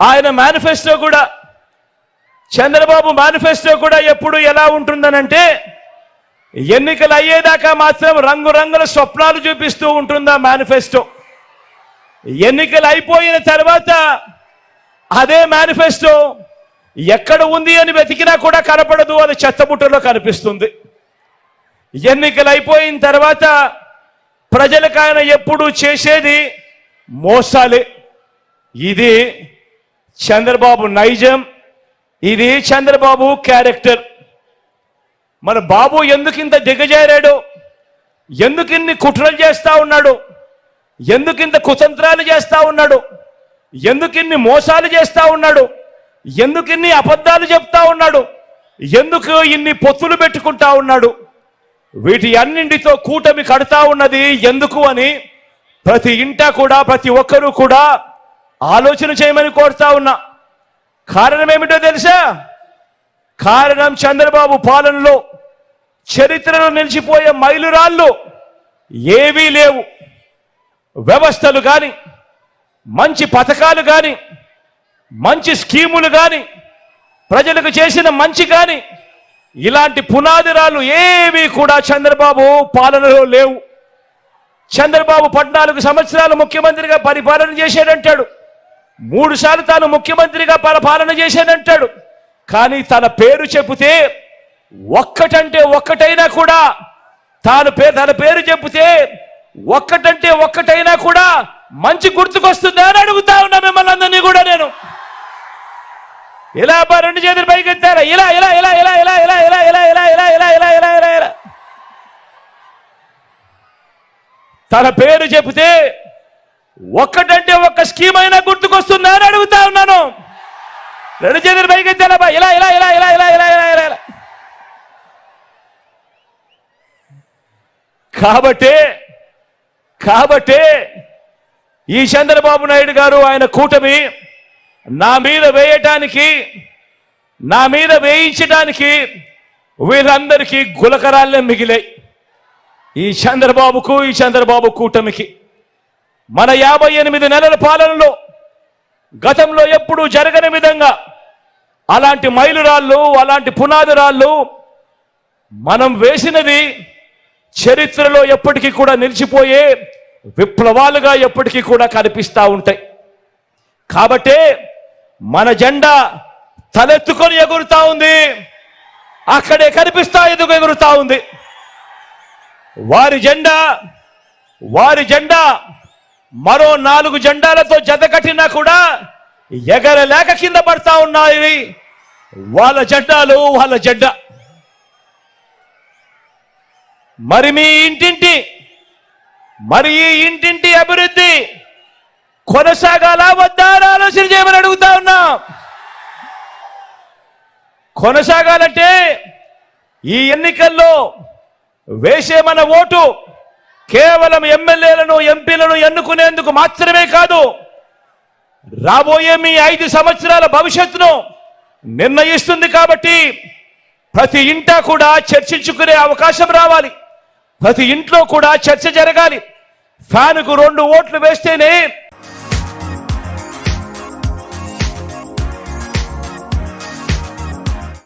ఆయన మేనిఫెస్టో కూడా, చంద్రబాబు మేనిఫెస్టో కూడా ఎప్పుడు ఎలా ఉంటుందనంటే, ఎన్నికలు అయ్యేదాకా మాత్రం రంగురంగుల స్వప్నాలు చూపిస్తూ ఉంటుందా మేనిఫెస్టో. ఎన్నికలు అయిపోయిన తర్వాత అదే మేనిఫెస్టో ఎక్కడ ఉంది అని వెతికినా కూడా కనపడదు, అది చెత్తబుట్టలో కనిపిస్తుంది. ఎన్నికలు అయిపోయిన తర్వాత ప్రజలకు ఆయన ఎప్పుడు చేసేది మోసాలే. ఇది చంద్రబాబు నైజం, ఇది చంద్రబాబు క్యారెక్టర్. మన బాబు ఎందుకింత దిగజారాడు, ఎందుకిన్ని కుట్రలు చేస్తా ఉన్నాడు, ఎందుకింత కుతంత్రాలు చేస్తా ఉన్నాడు, ఎందుకిన్ని మోసాలు చేస్తా ఉన్నాడు, ఎందుకిన్ని అబద్ధాలు చెప్తా ఉన్నాడు, ఎందుకు ఇన్ని పొత్తులు పెట్టుకుంటా ఉన్నాడు, వీటి అన్నింటితో కూటమి కడతా ఉన్నది ఎందుకు అని ప్రతి ఇంటా కూడా ప్రతి ఒక్కరూ కూడా ఆలోచన చేయమని కోరుతా ఉన్నా. కారణం ఏమిటో తెలుసా? కారణం చంద్రబాబు పాలనలో చరిత్రలో నిలిచిపోయే మైలురాళ్ళు ఏవీ లేవు. వ్యవస్థలు కానీ, మంచి పథకాలు కానీ, మంచి స్కీములు కానీ, ప్రజలకు చేసిన మంచి కానీ, ఇలాంటి పునాదిరాలు ఏవి కూడా చంద్రబాబు పాలనలో లేవు. చంద్రబాబు 14 సంవత్సరాలు ముఖ్యమంత్రిగా పరిపాలన చేశాడంటాడు, 3 సార్లు తాను ముఖ్యమంత్రిగా పాలన చేశాడంటాడు. కానీ తన పేరు చెబితే ఒక్కటంటే ఒక్కటైనా కూడా, తన పేరు చెబితే ఒక్కటంటే ఒక్కటైనా కూడా మంచి గుర్తుకొస్తుందా అని అడుగుతా ఉన్నా మిమ్మల్ని అందరినీ కూడా నేను. ఇలా 2 చేతులు పైకి ఎత్తారా, ఇలా ఇలా ఇలా ఇలా ఇలా ఇలా ఇలా ఇలా ఇలా ఇలా ఇలా ఇలా ఇలా ఇలా ఇలా తన పేరు చెబితే ఒక్కటంటే ఒక్క స్కీమ్ అయినా గుర్తుకొస్తుందా అని అడుగుతా ఉన్నాను. 2 చేతులు పైకి ఎత్తారా, ఇలా ఇలా ఇలా ఇలా ఇలా ఇలా ఇలా ఇలా ఇలా. కాబట్టే ఈ చంద్రబాబు నాయుడు గారు, ఆయన కూటమి నా మీద వేయించడానికి వీళ్ళందరికీ గులకరాళ్ళే మిగిలాయి. ఈ చంద్రబాబు కూటమికి మన 58 నెలల పాలనలో గతంలో ఎప్పుడూ జరగని విధంగా అలాంటి మైలురాళ్ళు, అలాంటి పునాదిరాళ్ళు మనం వేసినది చరిత్రలో ఎప్పటికీ కూడా నిలిచిపోయే విప్లవాలుగా ఎప్పటికీ కూడా కనిపిస్తూ ఉంటాయి. కాబట్టే మన జెండా తలెత్తుకొని ఎగురుతా ఉంది, అక్కడే కనిపిస్తా ఎగురుతా ఉంది. వారి జెండా మరో 4 జెండాలతో జత కట్టినా కూడా ఎగరలేక కింద పడతా ఉన్నాయి వాళ్ళ జెండా. మరి ఈ ఇంటింటి అభివృద్ధి కొనసాగాల వద్దా ఆలోచన చేయమని అడుగుతా ఉన్నా. కొనసాగాలంటే ఈ ఎన్నికల్లో వేసే మన ఓటు కేవలం ఎమ్మెల్యేలను, ఎంపీలను ఎన్నుకునేందుకు మాత్రమే కాదు, రాబోయే మీ 5 సంవత్సరాల భవిష్యత్తును నిర్ణయిస్తుంది. కాబట్టి ప్రతి ఇంటా కూడా చర్చించుకునే అవకాశం రావాలి, ప్రతి ఇంట్లో కూడా చర్చ జరగాలి. ఫ్యాన్కు 2 ఓట్లు వేస్తేనే